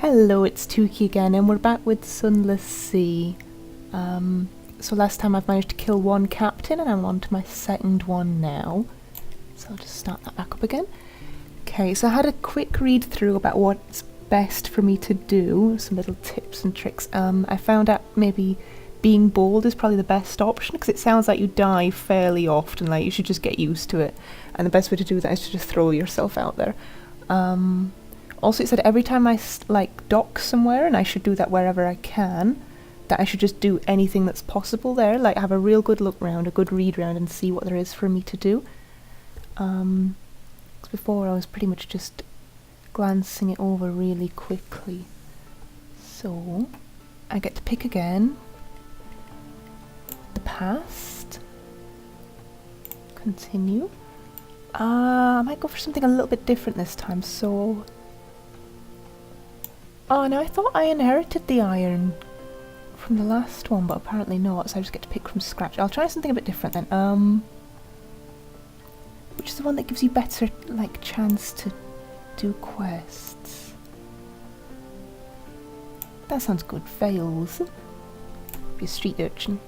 Hello, it's Tuki again, and we're back with Sunless Sea. So last time I've managed to kill one captain, and I'm on to my second one now. So I'll just start that back up again. Okay, so I had a quick read through about what's best for me to do, some little tips and tricks. I found out maybe being bold is probably the best option, because it sounds like you die fairly often, like you should just get used to it. And the best way to do that is to just throw yourself out there. Also, it said every time I dock somewhere, and I should do that wherever I can, that I should just do anything that's possible there, like have a real good look round, a good read round, and see what there is for me to do. 'Cause before I was pretty much just glancing it over really quickly. So I get to pick again. The past. Continue. I might go for something a little bit different this time, so... Oh no, I thought I inherited the iron from the last one, but apparently not, so I just get to pick from scratch. I'll try something a bit different then. Which is the one that gives you better, chance to do quests? That sounds good. Fails. Be a street urchin.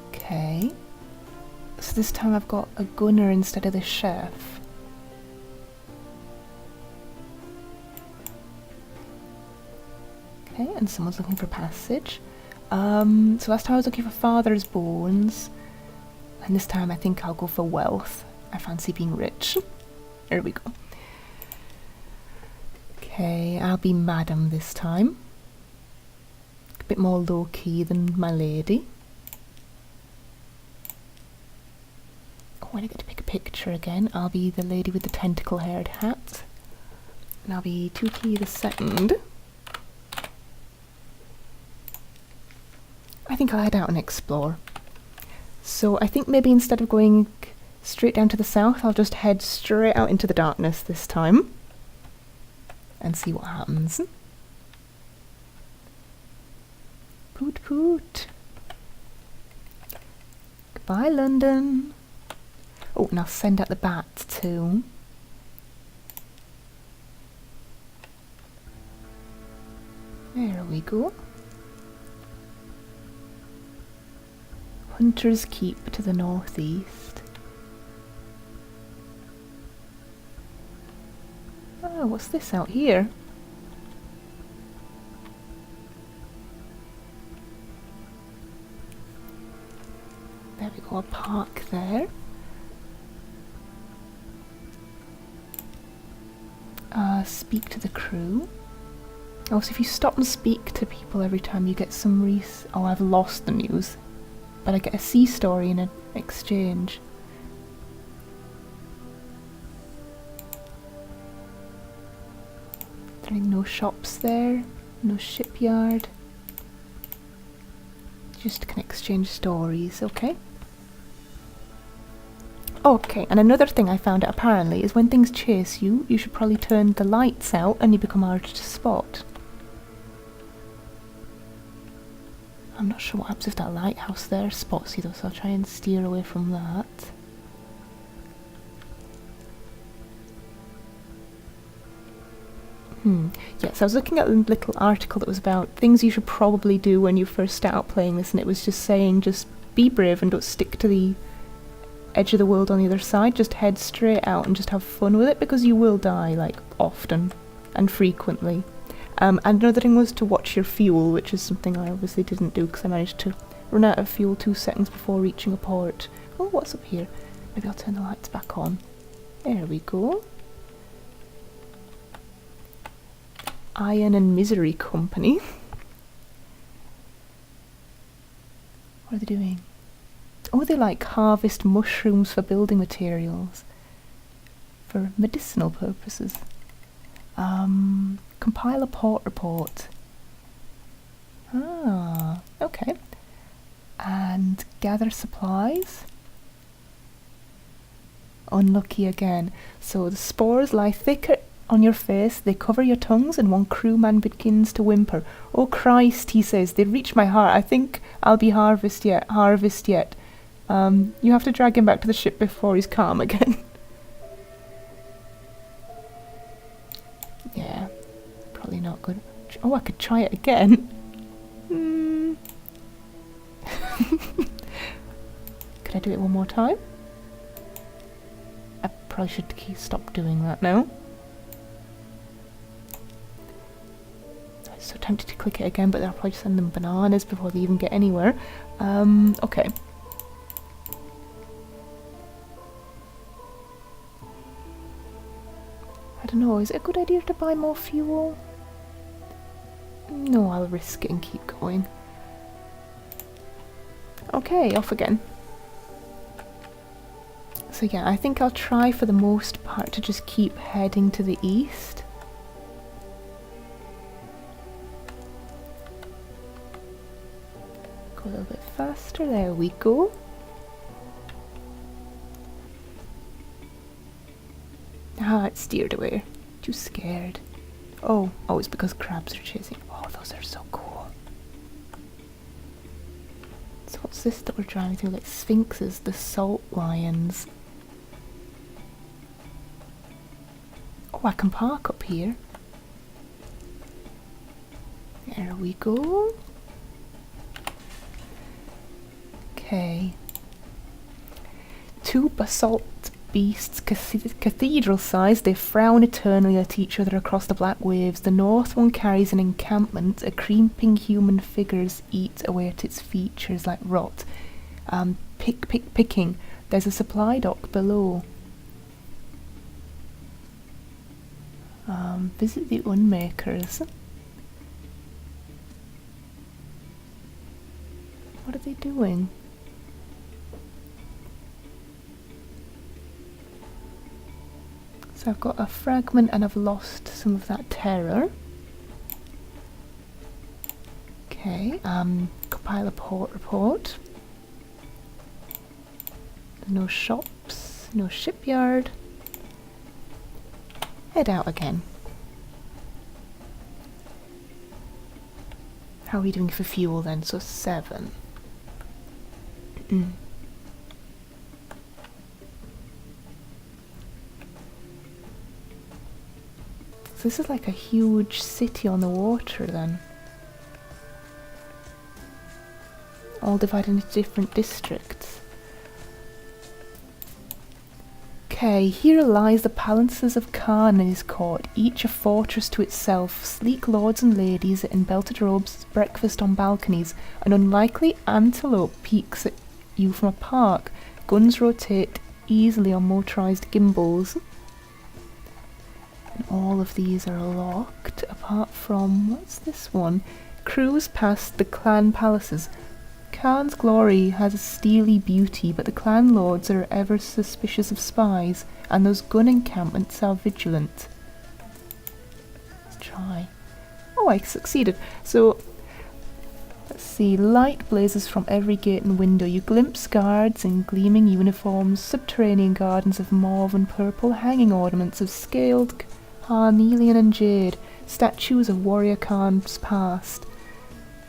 Okay. So this time I've got a gunner instead of the chef. Okay, and someone's looking for passage. So last time I was looking for father's bones, and this time I think I'll go for wealth. I fancy being rich. There we go. Okay, I'll be madam this time. A bit more low-key than my lady. Oh, when I get to pick a picture again, I'll be the lady with the tentacle-haired hat. And I'll be Tuki the second. I think I'll head out and explore. So I think maybe instead of going straight down to the south, I'll just head straight out into the darkness this time and see what happens. Poot poot. Goodbye, London. Oh, and I'll send out the bat too. There we go. Hunter's Keep to the northeast. Oh, what's this out here? There we go, a park there. Speak to the crew. Also, if you stop and speak to people every time, you get some oh, I've lost the news. But I get a sea story in an exchange. There are no shops there, no shipyard. Just can exchange stories, okay? Okay, and another thing I found out apparently is when things chase you, you should probably turn the lights out and you become harder to spot. I'm not sure what happens if that lighthouse there spots you though, so I'll try and steer away from that. Yes, I was looking at a little article that was about things you should probably do when you first start out playing this, and it was just saying just be brave and don't stick to the edge of the world on the other side, just head straight out and just have fun with it, because you will die, often and frequently. And another thing was to watch your fuel, which is something I obviously didn't do because I managed to run out of fuel 2 seconds before reaching a port. Oh, what's up here? Maybe I'll turn the lights back on. There we go. Iron and Misery Company. What are they doing? Oh, they harvest mushrooms for building materials. For medicinal purposes. Compile a port report. Ah, okay. And gather supplies. Unlucky again. So the spores lie thicker on your face, they cover your tongues, and one crewman begins to whimper. Oh Christ, he says, they reach my heart. I think I'll be harvest yet. You have to drag him back to the ship before he's calm again. Yeah. not good. Oh, I could try it again. Could I do it one more time? I probably should stop doing that now. I'm so tempted to click it again, but I'll probably send them bananas before they even get anywhere. Okay. I don't know, is it a good idea to buy more fuel? No, I'll risk it and keep going. Okay, off again. So yeah, I think I'll try for the most part to just keep heading to the east. Go a little bit faster, there we go. Ah, it steered away. Too scared. Oh, it's because crabs are chasing. Oh, those are so cool. So what's this that we're driving through? Like sphinxes, the salt lions. Oh, I can park up here. There we go. Okay. Two basalt beasts, cathedral-sized, they frown eternally at each other across the black waves. The north one carries an encampment. A creeping human figures eat away at its features like rot. Picking. There's a supply dock below. Visit the unmakers. What are they doing? So I've got a fragment and I've lost some of that terror. Okay, compile a port report. No shops, no shipyard. Head out again. How are we doing for fuel then? So 7. So this is like a huge city on the water then. All divided into different districts. Okay, here lies the palaces of Khan and his court, each a fortress to itself. Sleek lords and ladies in belted robes breakfast on balconies. An unlikely antelope peeks at you from a park. Guns rotate easily on motorised gimbals. And all of these are locked, apart from, what's this one? Cruise past the clan palaces. Khan's glory has a steely beauty, but the clan lords are ever suspicious of spies, and those gun encampments are vigilant. Let's try. Oh, I succeeded. So, let's see. Light blazes from every gate and window. You glimpse guards in gleaming uniforms, subterranean gardens of mauve and purple, hanging ornaments of scaled carnelian and jade, statues of warrior Khans past.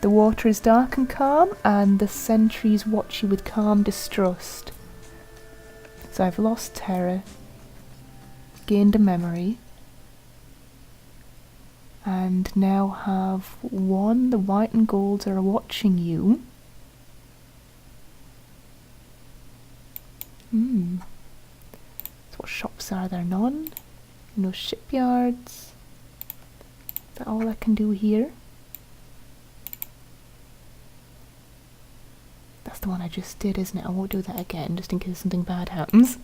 The water is dark and calm, and the sentries watch you with calm distrust. So I've lost terror, gained a memory, and now have 1. The white and golds are watching you. So what shops are there? None. No shipyards. Is that all I can do here? That's the one I just did, isn't it? I won't do that again, just in case something bad happens.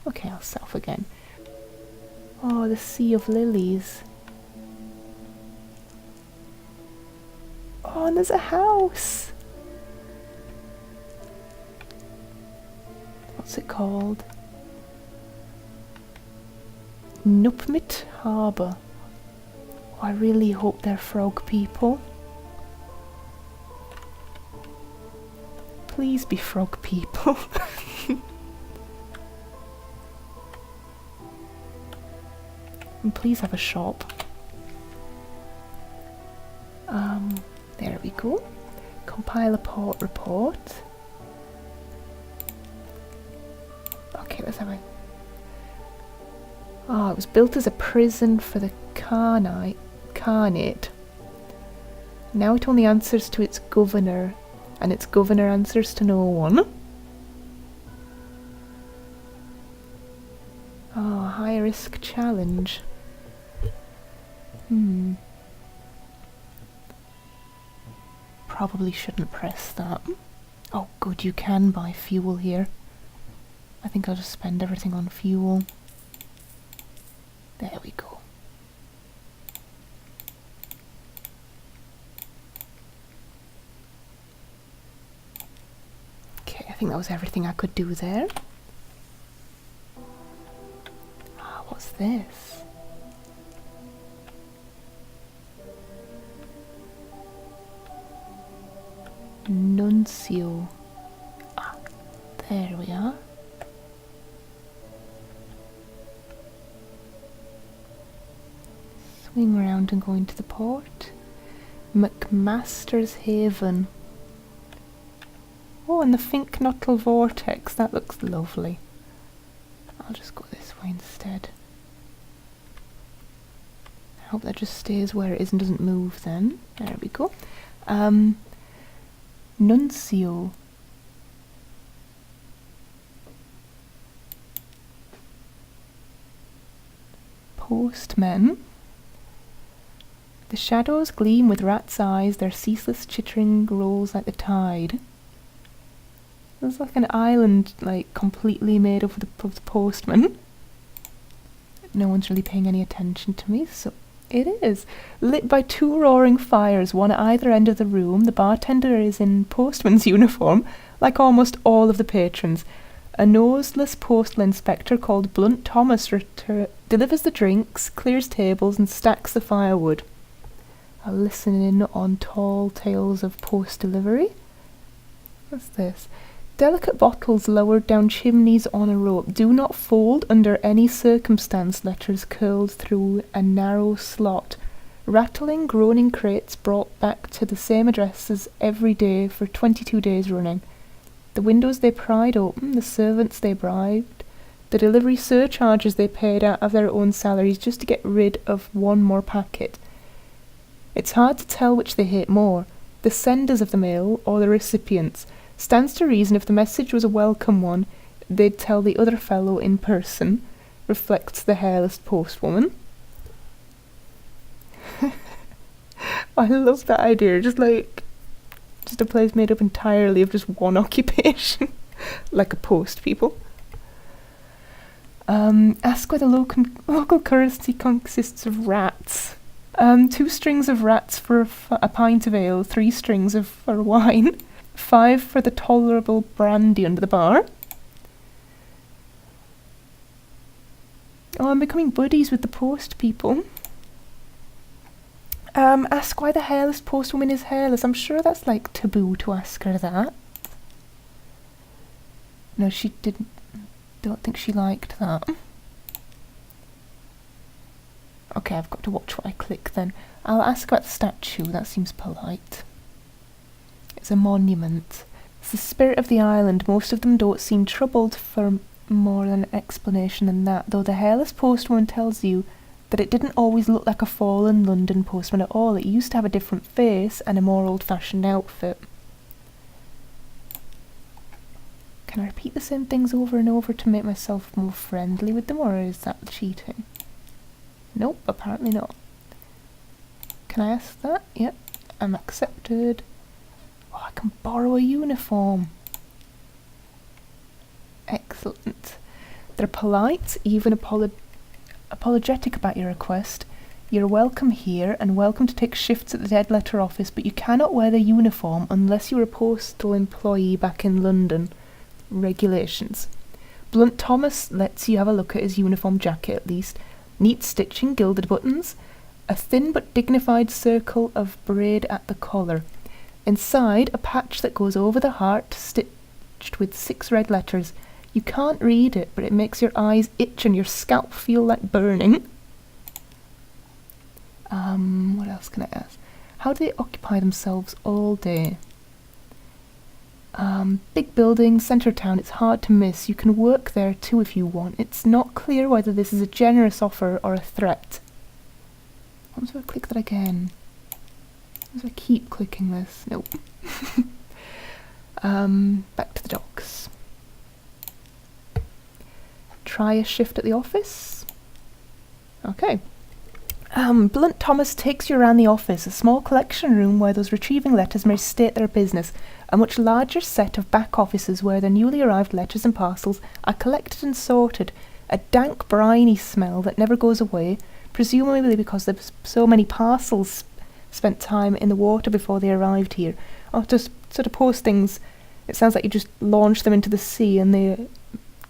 Okay, I'll self again. Oh, the sea of lilies. Oh, and there's a house. What's it called? Nupmit Harbour. Oh, I really hope they're frog people. Please be frog people. And please have a shop. There we go. Compile a port report. Okay, let's have a... Oh, it was built as a prison for the Khanite incarnate. Now it only answers to its governor, and its governor answers to no one. Oh, high risk challenge. Probably shouldn't press that. Oh good, you can buy fuel here. I think I'll just spend everything on fuel. There we go. Okay, I think that was everything I could do there. Ah, what's this? Nuncio. Ah, there we are. Swing round and go into the port. McMaster's Haven. Oh, and the Finknottle Vortex. That looks lovely. I'll just go this way instead. I hope that just stays where it is and doesn't move then. There we go. Nuncio. Postmen. The shadows gleam with rats' eyes, their ceaseless chittering rolls like the tide. There's like an island, like, completely made up of the postman. No one's really paying any attention to me, so it is. Lit by 2 roaring fires, one at either end of the room, the bartender is in postman's uniform, like almost all of the patrons. A noseless postal inspector called Blunt Thomas delivers the drinks, clears tables, and stacks the firewood. I'll listen in on tall tales of post delivery. What's this? Delicate bottles lowered down chimneys on a rope. Do not fold under any circumstance. Letters curled through a narrow slot. Rattling, groaning crates brought back to the same addresses every day for 22 days running. The windows they pried open, the servants they bribed, the delivery surcharges they paid out of their own salaries just to get rid of one more packet. It's hard to tell which they hate more, the senders of the mail or the recipients. Stands to reason if the message was a welcome one, they'd tell the other fellow in person, reflects the hairless postwoman. I love that idea, just a place made up entirely of just one occupation, like a post people. Ask why the local currency consists of rats. 2 strings of rats for a pint of ale, 3 strings for wine, 5 for the tolerable brandy under the bar. Oh, I'm becoming buddies with the post people. Ask why the hairless postwoman is hairless. I'm sure that's like taboo to ask her that. No, she didn't. Don't think she liked that. Okay, I've got to watch what I click then. I'll ask about the statue. That seems polite. It's a monument. It's the spirit of the island. Most of them don't seem troubled for more than an explanation than that, though the hairless postwoman tells you that it didn't always look like a fallen London postman at all. It used to have a different face and a more old-fashioned outfit. Can I repeat the same things over and over to make myself more friendly with them, or is that cheating? Nope, apparently not. Can I ask that? Yep, I'm accepted. Oh, I can borrow a uniform. Excellent. They're polite, even apologetic about your request. You're welcome here and welcome to take shifts at the dead letter office, but you cannot wear the uniform unless you're a postal employee back in London. Regulations. Blunt Thomas lets you have a look at his uniform jacket at least. Neat stitching, gilded buttons, a thin but dignified circle of braid at the collar. Inside, a patch that goes over the heart, stitched with 6 red letters. You can't read it, but it makes your eyes itch and your scalp feel like burning. What else can I ask? How do they occupy themselves all day? Big building, centre town, it's hard to miss. You can work there too if you want. It's not clear whether this is a generous offer or a threat. What if I click that again? What if I keep clicking this? Nope. Back to the docks. Try a shift at the office. Okay. Blunt Thomas takes you around the office, a small collection room where those retrieving letters may state their business, a much larger set of back offices where the newly arrived letters and parcels are collected and sorted, a dank, briny smell that never goes away, presumably because there's so many parcels spent time in the water before they arrived here. Or just sort of post things, it sounds like you just launch them into the sea and they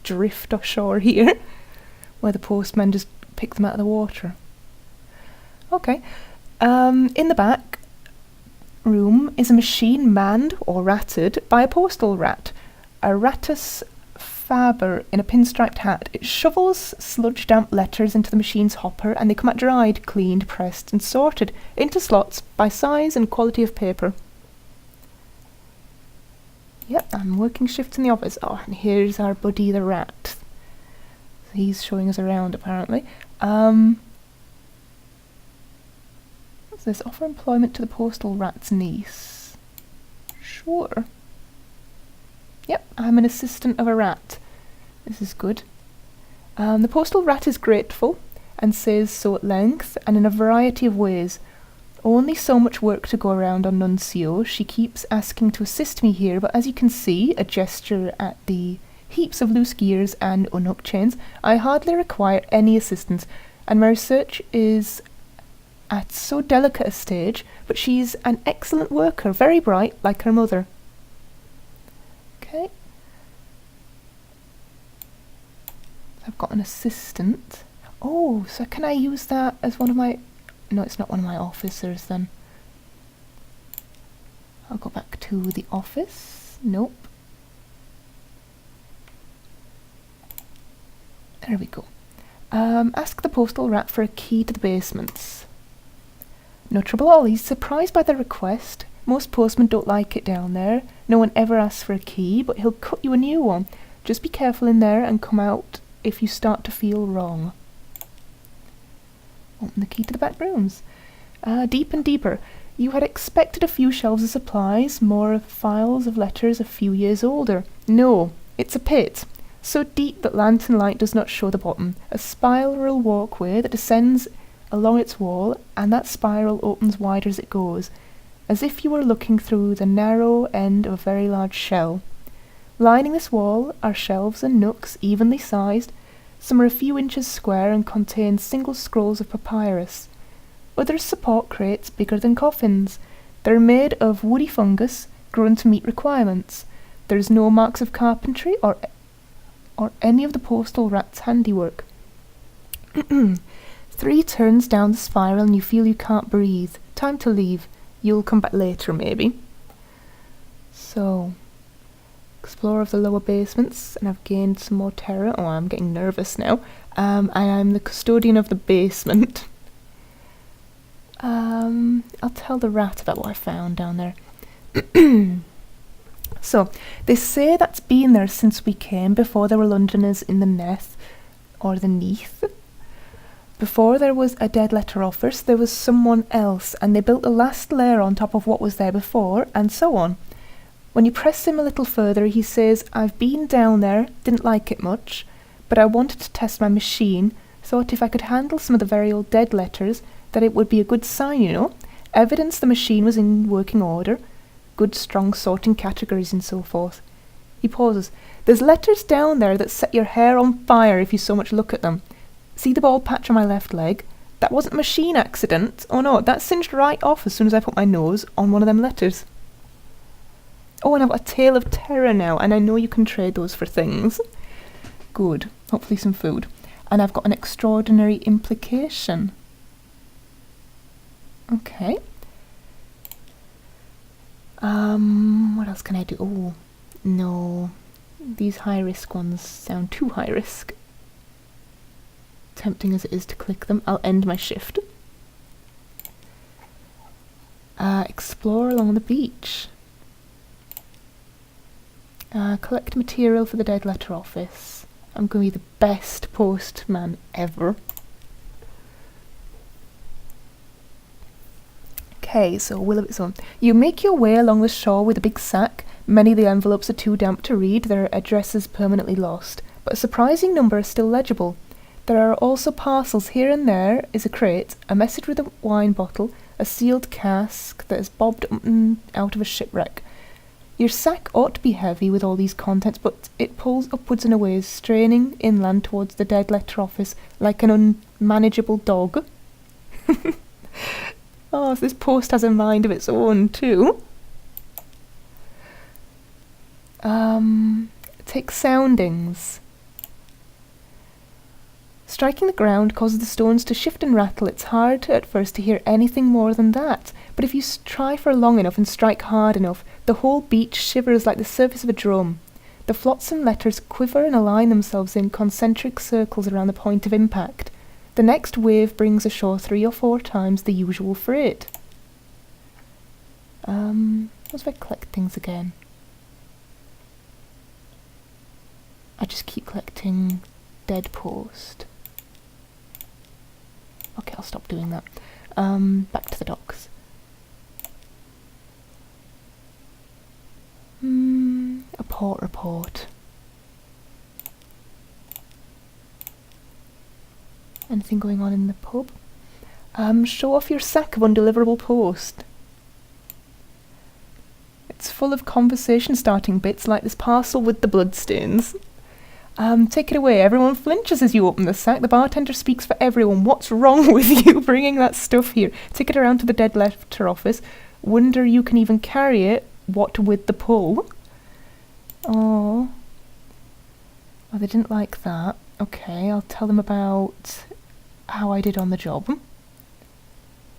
drift ashore here, where the postmen just pick them out of the water. Okay. In the back room is a machine manned or ratted by a postal rat, a Rattus Faber in a pinstriped hat. It shovels sludge-damp letters into the machine's hopper and they come out dried, cleaned, pressed and sorted into slots by size and quality of paper. Yep, I'm working shifts in the office. Oh, and here's our buddy the rat. He's showing us around apparently. What's this? Offer employment to the postal rat's niece. Sure. Yep, I'm an assistant of a rat. This is good. The postal rat is grateful and says so at length and in a variety of ways. Only so much work to go around on Nuncio. She keeps asking to assist me here, but as you can see, a gesture at the heaps of loose gears and unhooked chains, I hardly require any assistance, and my research is at so delicate a stage, but she's an excellent worker, very bright, like her mother. Okay. So I've got an assistant. Oh, so can I use that as one of my... No, it's not one of my officers then. I'll go back to the office. Nope. There we go. Ask the postal rat for a key to the basements. No trouble at all. He's surprised by the request. Most postmen don't like it down there. No one ever asks for a key, but he'll cut you a new one. Just be careful in there and come out if you start to feel wrong. Open the key to the back rooms. Deep and deeper. You had expected a few shelves of supplies, more files of letters a few years older. No, it's a pit. So deep that lantern light does not show the bottom. A spiral walkway that descends along its wall, and that spiral opens wider as it goes, as if you were looking through the narrow end of a very large shell. Lining this wall are shelves and nooks evenly sized. Some are a few inches square and contain single scrolls of papyrus. Others support crates bigger than coffins. They're made of woody fungus grown to meet requirements. There's no marks of carpentry or any of the postal rat's handiwork. 3 turns down the spiral and you feel you can't breathe. Time to leave. You'll come back later, maybe. So, explorer of the lower basements, and I've gained some more terror. Oh, I'm getting nervous now. And I'm the custodian of the basement. I'll tell the rat about what I found down there. So, they say that's been there since we came, before there were Londoners in the Neth, or the Neath. Before there was a dead letter office, there was someone else, and they built the last layer on top of what was there before, and so on. When you press him a little further, he says, I've been down there, didn't like it much, but I wanted to test my machine, thought if I could handle some of the very old dead letters, that it would be a good sign, you know, evidence the machine was in working order, good strong sorting categories and so forth. He pauses. There's letters down there that set your hair on fire if you so much look at them. See the bald patch on my left leg? That wasn't a machine accident. Oh no, that singed right off as soon as I put my nose on one of them letters. Oh, and I've got a tale of terror now, and I know you can trade those for things. Good. Hopefully some food. And I've got an extraordinary implication. Okay. What else can I do? Oh, no. These high-risk ones sound too high-risk. Tempting as it is to click them, I'll end my shift. Explore along the beach. Collect material for the dead letter office. I'm going to be the best postman ever. Okay, so will of its own. You make your way along the shore with a big sack. Many of the envelopes are too damp to read, their addresses permanently lost, but a surprising number are still legible. There are also parcels. Here and there is a crate, a message with a wine bottle, a sealed cask that has bobbed out of a shipwreck. Your sack ought to be heavy with all these contents, but it pulls upwards and away, straining inland towards the dead letter office like an unmanageable dog. Oh, so this post has a mind of its own too. Take soundings. Striking the ground causes the stones to shift and rattle. It's hard at first to hear anything more than that, but if you try for long enough and strike hard enough, the whole beach shivers like the surface of a drum. The flotsam letters quiver and align themselves in concentric circles around the point of impact. The next wave brings ashore 3 or 4 times the usual freight. What if I collect things again? I just keep collecting dead post. Okay, I'll stop doing that. Back to the docks. A port report. Anything going on in the pub? Show off your sack of undeliverable post. It's full of conversation starting bits like this parcel with the bloodstains. Take it away. Everyone flinches as you open the sack. The bartender speaks for everyone. What's wrong with you bringing that stuff here? Take it around to the dead letter office. Wonder you can even carry it. What with the pull? Oh, they didn't like that. Okay, I'll tell them about how I did on the job.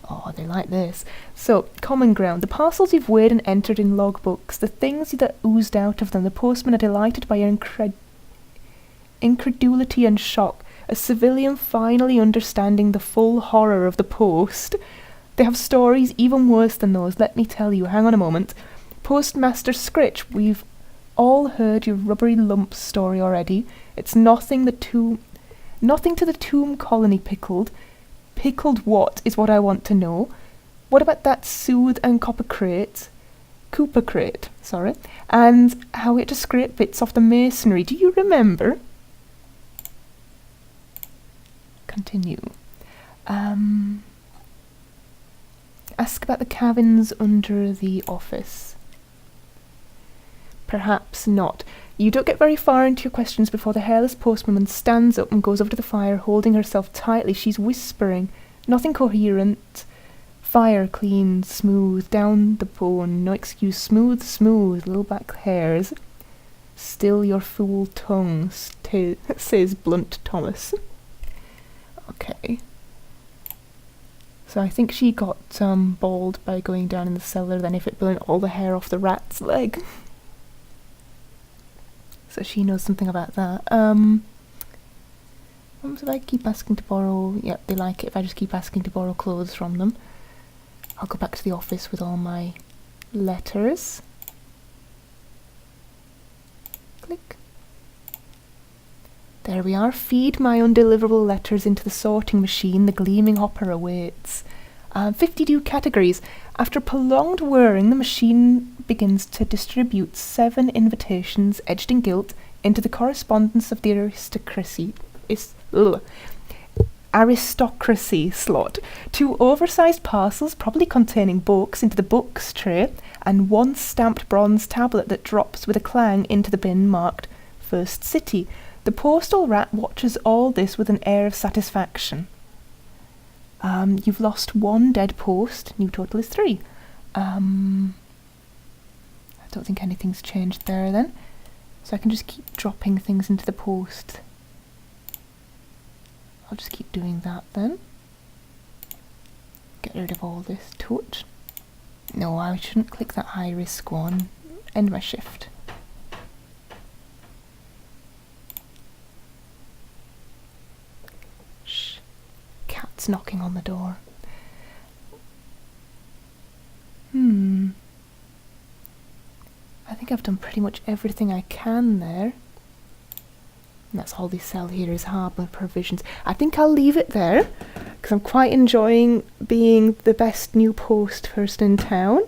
Oh, they like this. So, common ground. The parcels you've weighed and entered in logbooks, the things that oozed out of them. The postmen are delighted by your incredulity and shock. A civilian finally understanding the full horror of the post. They have stories even worse than those, let me tell you. Hang on a moment. Postmaster Scritch, we've all heard your rubbery lump story already. It's nothing to the tomb colony pickled. Pickled what is what I want to know. What about that soothe and Cooper crate, and how we had to scrape bits off the masonry? Do you remember? Continue. Ask about the cabins under the office. Perhaps not. You don't get very far into your questions before the hairless postwoman stands up and goes over to the fire, holding herself tightly. She's whispering. Nothing coherent. Fire clean, smooth, down the bone. No excuse. Smooth, little back hairs. Still your fool tongue, says blunt Thomas. Okay. So I think she got bald by going down in the cellar, then if it burnt all the hair off the rat's leg. So she knows something about that. What if I keep asking to borrow? Yep, they like it if I just keep asking to borrow clothes from them. I'll go back to the office with all my letters. Click. There we are. Feed my undeliverable letters into the sorting machine. The gleaming hopper awaits. 52 categories. After prolonged whirring, the machine begins to distribute 7 invitations, edged in gilt, into the correspondence of the aristocracy slot. 2 oversized parcels, probably containing books, into the books tray, and 1 stamped bronze tablet that drops with a clang into the bin marked First City. The postal rat watches all this with an air of satisfaction. You've lost 1 dead post. New total is 3. I don't think anything's changed there then. So I can just keep dropping things into the post. I'll just keep doing that then. Get rid of all this touch. No, I shouldn't click that high risk one. End my shift. Shh. Cat's knocking on the door. I think I've done pretty much everything I can there. And that's all they sell here is hardware provisions. I think I'll leave it there because I'm quite enjoying being the best new post person in town.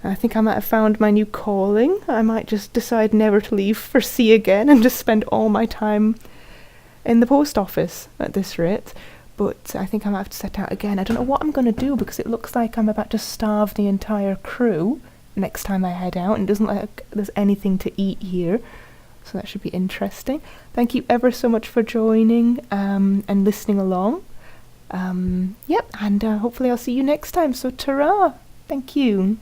I think I might have found my new calling. I might just decide never to leave for sea again and just spend all my time in the post office at this rate. But I think I might have to set out again. I don't know what I'm going to do because it looks like I'm about to starve the entire crew next time I head out, and it doesn't look like there's anything to eat here. So that should be interesting. Thank you ever so much for joining and listening along. Yep, and hopefully I'll see you next time. So ta-ra! Thank you.